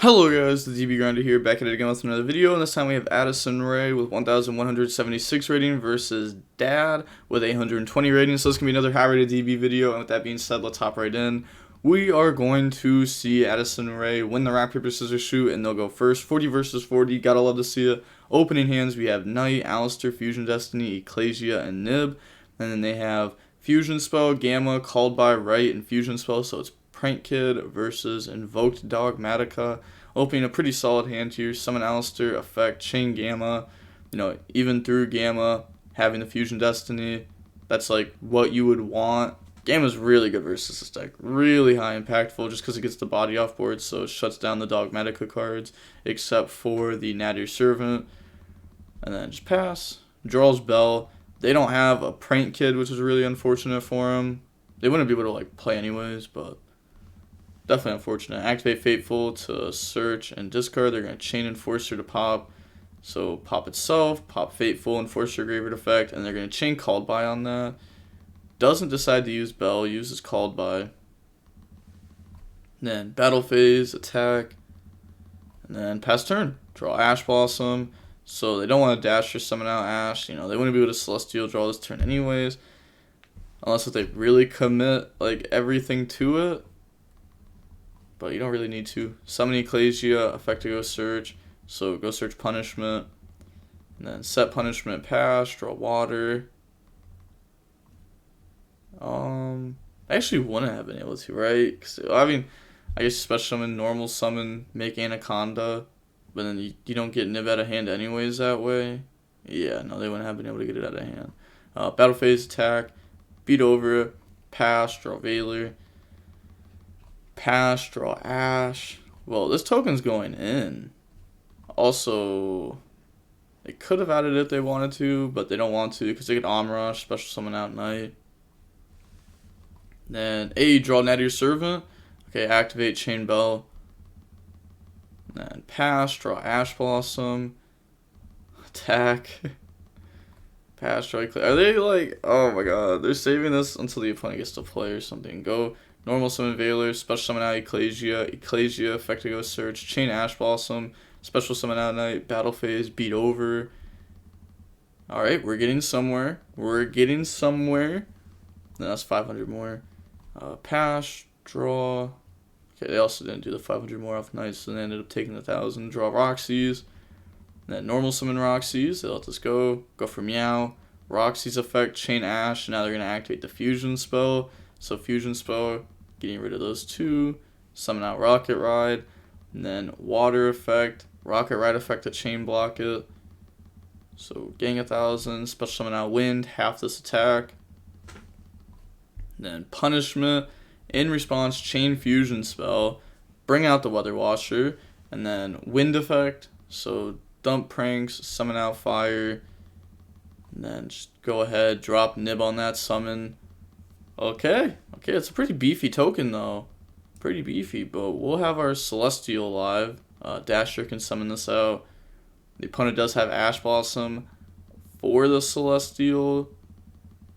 Hello guys, the DB Grinder here, back at it again with another video, and this time we have Addison Ray with 1,176 rating versus Dad with 820 rating, so this can be another high rated DB video, and with that being said, let's hop right in. We are going to see Addison Ray win the rock, paper, scissors, shoot, and they'll go first. 40 versus 40, gotta love to see it. Opening hands, we have Knight, Alistair, Fusion Destiny, Ecclesia, and Nib, and then they have Fusion Spell, Gamma, Called by Right, and Fusion Spell, so it's Prank Kid versus Invoked Dogmatika. Opening a pretty solid hand here. Summon Alistair, effect, chain Gamma. You know, even through Gamma, having the Fusion Destiny, that's like what you would want. Gamma's really good versus this deck. Really high impactful just because it gets the body off board, so it shuts down the Dogmatika cards, except for the Nadir Servant. And then just pass. Draws Bell. They don't have a Prank Kid, which is really unfortunate for them. They wouldn't be able to like play anyways, but definitely unfortunate. Activate Fateful to search and discard. They're going to chain Enforcer to pop. So pop itself, pop Fateful, Enforcer Graveyard effect, and they're going to chain Called by on that. Doesn't decide to use Bell, uses Called by. Then Battle Phase, attack, and then pass turn. Draw Ash Blossom. So they don't want to dash or summon out Ash. You know, they wouldn't be able to Celestial draw this turn anyways. Unless if they really commit like everything to it. But you don't really need to. Summon Ecclesia, effect to go search. So go search punishment. And then set punishment, pass, draw water. I actually wouldn't have been able to, right? 'Cause, I mean, I guess special summon, normal summon, make Anaconda. But then you don't get Nib out of hand anyways that way. Yeah, no, they wouldn't have been able to get it out of hand. Battle phase attack. Beat over it. Pass, draw Veiler. Pass, draw Ash. Well, this token's going in. Also, they could have added it if they wanted to, but they don't want to because they could Rush, special summon out Knight. Then draw Nadir Servant. Okay, activate Chain Bell. Then pass, draw Ash Blossom. Attack. Pass, draw. Are they like, oh my god, they're saving this until the opponent gets to play or something. Go normal summon Veiler, special summon out Ecclesia, effect to go search, chain Ash Blossom, special summon out Knight, battle phase, beat over. Alright, we're getting somewhere. Then that's 500 more. Pass, draw. Okay, they also didn't do the 500 more off Knight, so they ended up taking 1,000. Draw Roxy's. Then normal summon Roxy's. They let this go. Go for Meow. Roxy's effect, chain Ash. Now they're going to activate the Fusion Spell. So Fusion Spell, getting rid of those two. Summon out Rocket Ride. And then Water effect. Rocket Ride effect to chain block it. So getting 1,000. Special summon out Wind. Half this attack. Then Punishment. In response, chain Fusion Spell. Bring out the Weather Washer. And then Wind effect. So dump Pranks. Summon out Fire. And then just go ahead. Drop Nib on that summon. Okay, it's a pretty beefy token though. Pretty beefy, but we'll have our Celestial live. Dasher can summon this out. The opponent does have Ash Blossom for the Celestial.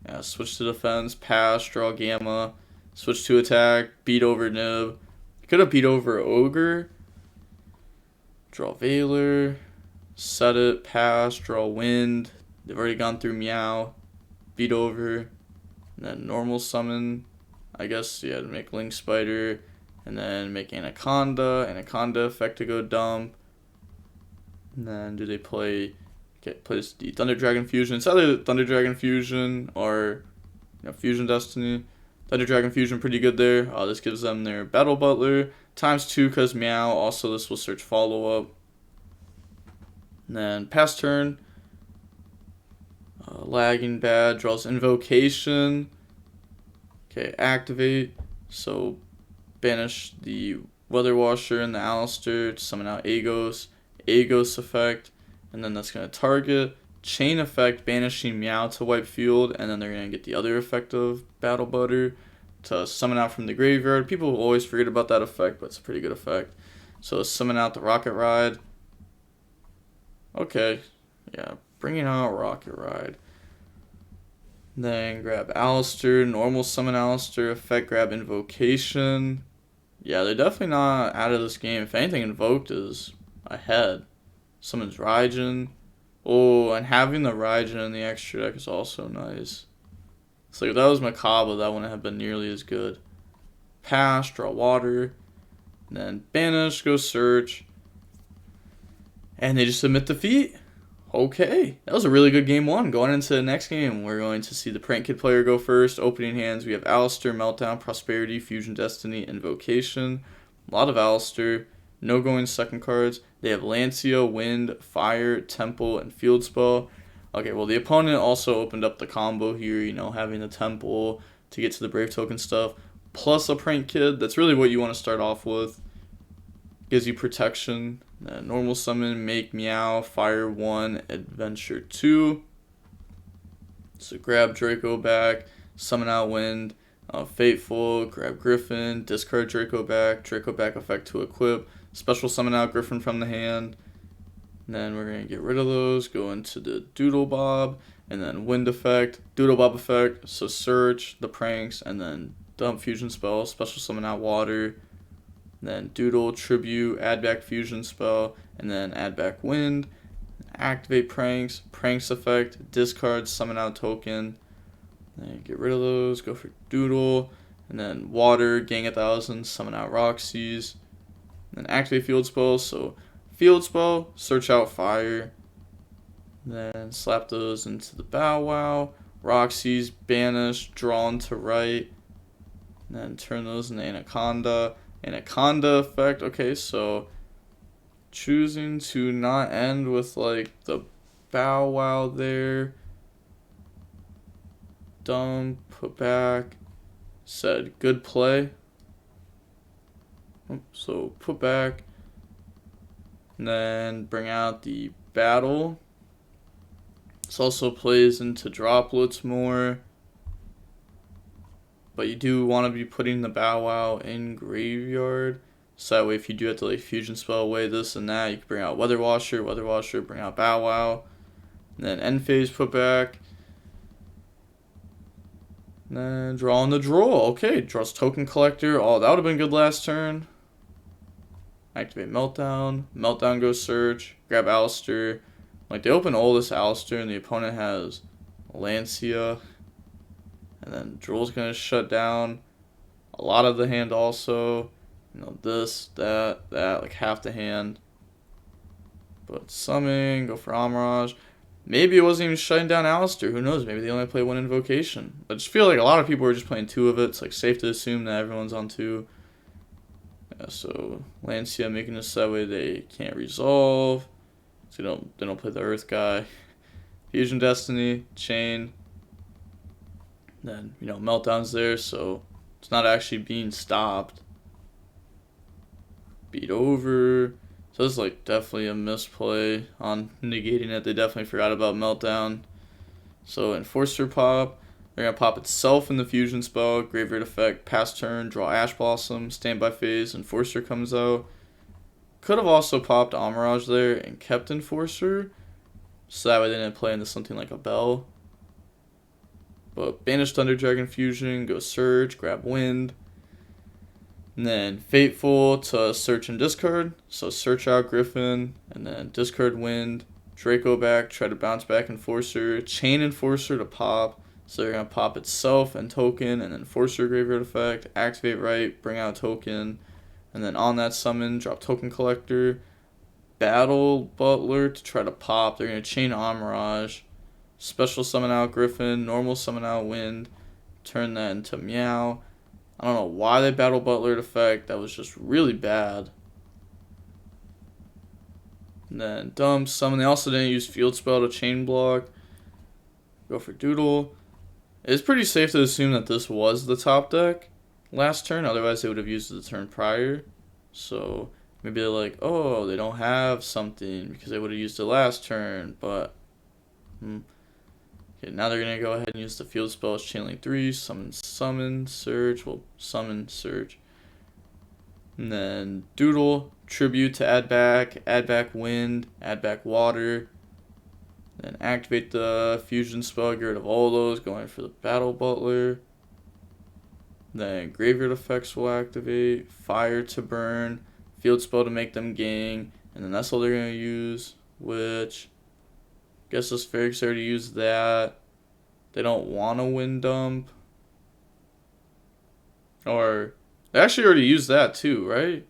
Yeah, switch to defense, pass, draw Gamma, switch to attack, beat over Nib. Could have beat over Ogre. Draw Veiler, set it, pass, draw Wind. They've already gone through Meow, beat over. And then normal summon, I guess, yeah, to make Link Spider. And then make Anaconda effect to go dump. And then do they play, okay, plays the Thunder Dragon Fusion. It's either Thunder Dragon Fusion or, Fusion Destiny. Thunder Dragon Fusion pretty good there. This gives them their Battle Butler. ×2 because Meow. Also, this will search follow up. And then pass turn. Lagging bad, draws Invocation. Okay, activate. So banish the Weather Washer and the Alistair to summon out Agos effect. And then that's going to target. Chain effect, banishing Meow to wipe field. And then they're going to get the other effect of Battle Butter to summon out from the graveyard. People always forget about that effect, but it's a pretty good effect. So summon out the Rocket Ride. Okay, yeah. Bringing out Rocket Ride. Then grab Alistair, normal summon Alistair, effect grab Invocation. Yeah, they're definitely not out of this game. If anything, Invoked is ahead. Summons Raijin. Oh, and having the Raijin in the extra deck is also nice. So if that was Macabre, that wouldn't have been nearly as good. Pass, draw water, and then banish, go search. And they just submit defeat. Okay, that was a really good game one. Going into the next game, we're going to see the Prank Kid player go first. Opening hands, we have Alistair, Meltdown, Prosperity, Fusion Destiny, Invocation. A lot of Alistair. No going second cards. They have Lancia, Wind, Fire, Temple, and Field Spell. Okay, well, the opponent also opened up the combo here, you know, having the Temple to get to the Brave Token stuff, plus a Prank Kid. That's really what you want to start off with. Gives you protection. Normal summon, make Meow, Fire 1, Adventure 2. So grab Draco back, summon out Wind, Fateful, grab Griffin, discard Draco back effect to equip, special summon out Griffin from the hand. And then we're going to get rid of those, go into the Doodle Bob, and then Wind effect, Doodle Bob effect, so search, the pranks, and then dump Fusion Spell, special summon out Water. Then Doodle, Tribute, add back Fusion Spell, and then add back Wind. Activate Pranks, Pranks effect, discard, summon out token. Then get rid of those, go for Doodle, and then Water, Gang 1000, summon out Roxy's. Then activate Field Spell, so Field Spell, search out Fire. Then slap those into the Bow Wow. Roxy's, banish, drawn to right. Then turn those into Anaconda. Anaconda effect. Okay, so choosing to not end with like the Bow Wow there. Dump, put back. Said good play. So put back. And then bring out the Battle. This also plays into droplets more. But you do want to be putting the Bow Wow in graveyard. So that way if you do have to like Fusion Spell away this and that, you can bring out Weather Washer, bring out Bow Wow. And then end phase put back. And then draw on the draw. Okay, draws Token Collector. Oh, that would have been good last turn. Activate Meltdown. Meltdown goes search. Grab Alistair. Like they open all this Alistair and the opponent has Lancia. And then Droll's going to shut down a lot of the hand also. You know, this, that, like half the hand. But summon, go for Amirage. Maybe it wasn't even shutting down Alistair. Who knows? Maybe they only play one Invocation. I just feel like a lot of people are just playing two of it. It's like safe to assume that everyone's on two. Yeah, so Lancia making this that way they can't resolve. So they don't play the Earth guy. Fusion Destiny, Chain. Then, you know, Meltdown's there, so it's not actually being stopped. Beat over. So this is like definitely a misplay on negating it. They definitely forgot about Meltdown. So Enforcer pop. They're going to pop itself in the Fusion Spell. Graveyard effect. Pass turn. Draw Ash Blossom. Standby phase. Enforcer comes out. Could have also popped Amirage there and kept Enforcer. So that way they didn't play into something like a Bell. But banish Thunder Dragon Fusion, go search, grab Wind. And then Fateful to search and discard. So search out Griffin, and then discard Wind. Draco back, try to bounce back Enforcer. Chain Enforcer to pop. So they're going to pop itself and token, and then Enforcer graveyard effect. Activate right, bring out token. And then on that summon, drop Token Collector. Battle Butler to try to pop. They're going to chain Amirage. Special summon out Griffin, normal summon out Wind, turn that into Meow. I don't know why they Battle Butler effect, that was just really bad. And then dump, summon, they also didn't use Field Spell to chain block. Go for Doodle. It's pretty safe to assume that this was the top deck last turn, otherwise they would have used it the turn prior. So maybe they're like, oh, they don't have something because they would have used it last turn, but... Okay, now they're going to go ahead and use the Field Spell as Chainlink 3, summon, search, well, summon, search. And then Doodle, Tribute to add back Wind, add back Water. Then activate the Fusion Spell, get rid of all those, going for the Battle Butler. Then graveyard effects will activate, fire to burn, field spell to make them gang, and then that's all they're going to use, which, guess this Ferrix already used that. They don't want to wind dump. Or, they actually already used that too, right?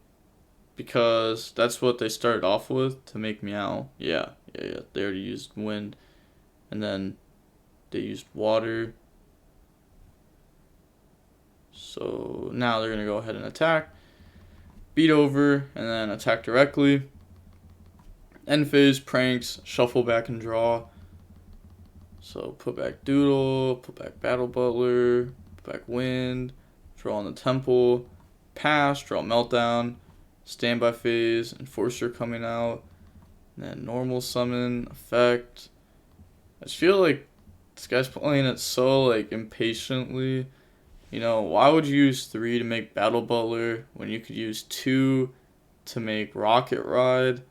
Because that's what they started off with to make meow. Yeah. They already used wind. And then they used water. So now they're going to go ahead and attack. Beat over and then attack directly. End phase, pranks, shuffle back and draw. So put back Doodle, put back Battle Butler, put back Wind, draw on the Temple, pass, draw Meltdown, standby phase, Enforcer coming out, and then normal summon, effect. I just feel like this guy's playing it so like impatiently. You know, why would you use 3 to make Battle Butler when you could use 2 to make Rocket Ride?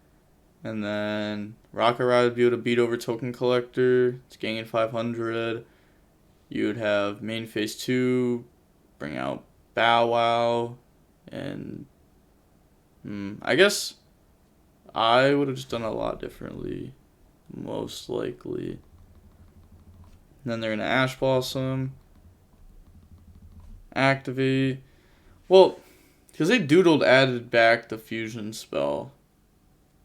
And then Rocket Ride would be able to beat over Token Collector. It's gaining 500. You would have main phase 2, bring out Bow Wow. And I guess I would have just done a lot differently, most likely. And then they're going to Ash Blossom. Activate. Well, because they doodled added back the fusion spell.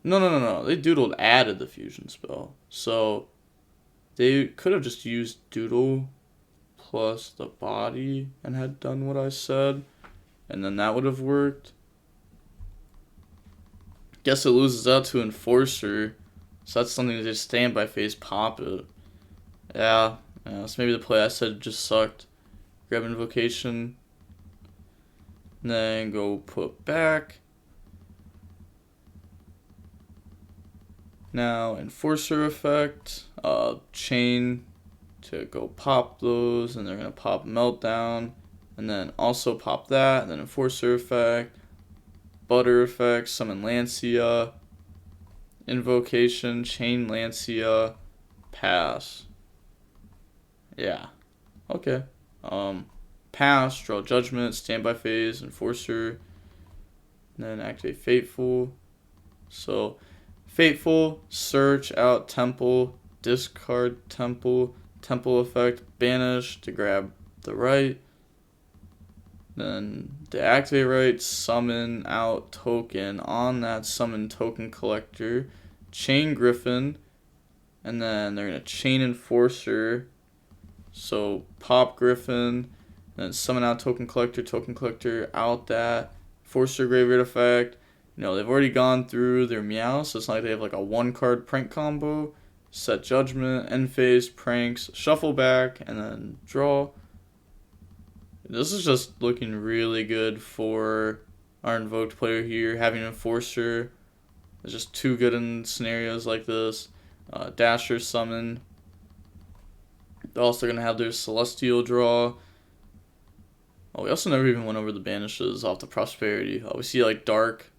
No. They doodled added the fusion spell. So they could have just used doodle plus the body and had done what I said. And then that would have worked. Guess it loses out to Enforcer. So that's something to just standby phase pop it. Yeah. So maybe the play I said just sucked. Grab Invocation, then go put back. Now Enforcer effect, chain to go pop those, and they're gonna pop Meltdown, and then also pop that, and then Enforcer effect, Butter effect, summon Lancia, Invocation, chain Lancia, pass. Yeah, okay. Pass, draw Judgment, standby phase, Enforcer, and then activate Fateful. So, Fateful, search out Temple, discard Temple, Temple effect, banish to grab the right. Then deactivate right, summon out token on that summon token collector, chain Griffin, and then they're going to chain Enforcer. So, pop Griffin. Then summon out token collector out that. Forcer graveyard effect. You know, they've already gone through their meow, so it's not like they have like a 1-card prank combo. Set judgment, end phase, pranks, shuffle back, and then draw. This is just looking really good for our invoked player here. Having Enforcer is just too good in scenarios like this. Dasher summon. They're also going to have their Celestial draw. Oh, we also never even went over the banishes off the Prosperity. We see like Dark,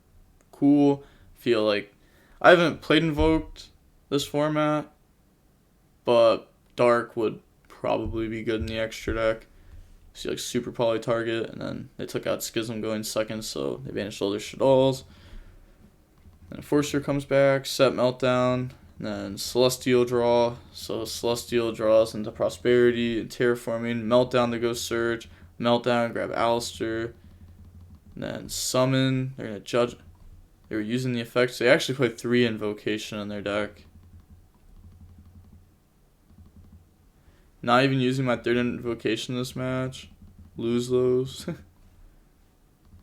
cool. Feel like I haven't played Invoked this format, but Dark would probably be good in the extra deck. See like Super Poly target, and then they took out Schism going second, so they banished all their Shaddolls. Then Enforcer comes back, set Meltdown, and then Celestial draw. So Celestial draws into Prosperity and Terraforming. Meltdown to go search. Meltdown, grab Alistair. And then summon. They're going to judge. They were using the effects. They actually played 3 Invocation in their deck. Not even using my 3rd Invocation this match. Lose those.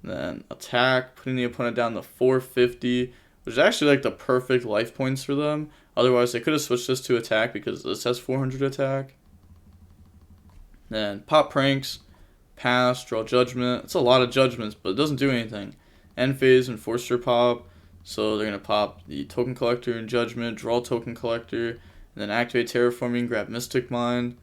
Then attack, putting the opponent down to 450, which is actually like the perfect life points for them. Otherwise, they could have switched this to attack because this has 400 attack. Then pop pranks, pass, draw judgment. It's a lot of judgments, but it doesn't do anything. End phase, Enforcer pop. So they're going to pop the token collector and judgment, draw token collector, and then activate Terraforming, grab Mystic Mind.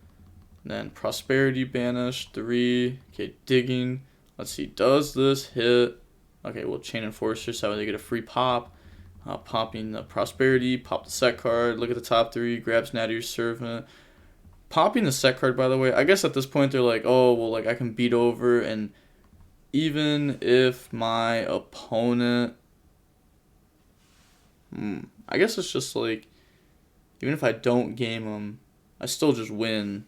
And then Prosperity banish, 3. Okay, digging. Let's see, does this hit? Okay, we'll chain Enforcer so they get a free pop. Popping the Prosperity, pop the set card, look at the top 3, grabs Natty's Servant, popping the set card, by the way, I guess at this point they're like, oh, well, like I can beat over, and even if my opponent, I guess it's just like, even if I don't game them, I still just win.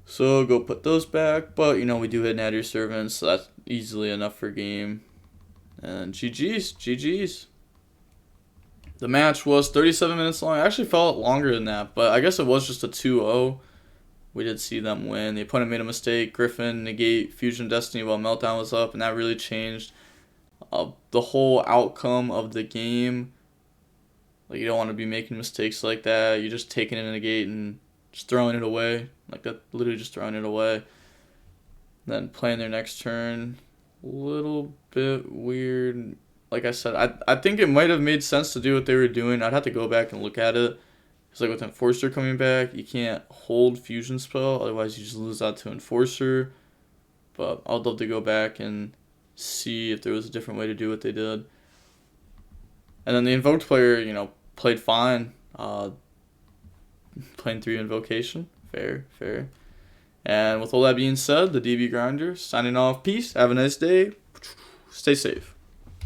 So go put those back, but you know, we do hit Nadir Servants, so that's easily enough for game. And GG's. The match was 37 minutes long. I actually felt longer than that, but I guess it was just a 2-0. We did see them win. The opponent made a mistake. Griffin negate Fusion Destiny while Meltdown was up, and that really changed the whole outcome of the game. Like, you don't want to be making mistakes like that. You're just taking in a negate and just throwing it away. Like that, literally just throwing it away. Then playing their next turn. A little bit weird. Like I said, I think it might have made sense to do what they were doing. I'd have to go back and look at it. Because like with Enforcer coming back, you can't hold Fusion Spell. Otherwise, you just lose out to Enforcer. But I'd love to go back and see if there was a different way to do what they did. And then the Invoked player, you know, played fine. Playing 3 Invocation. Fair. And with all that being said, the DB Grinder signing off. Peace. Have a nice day. Stay safe.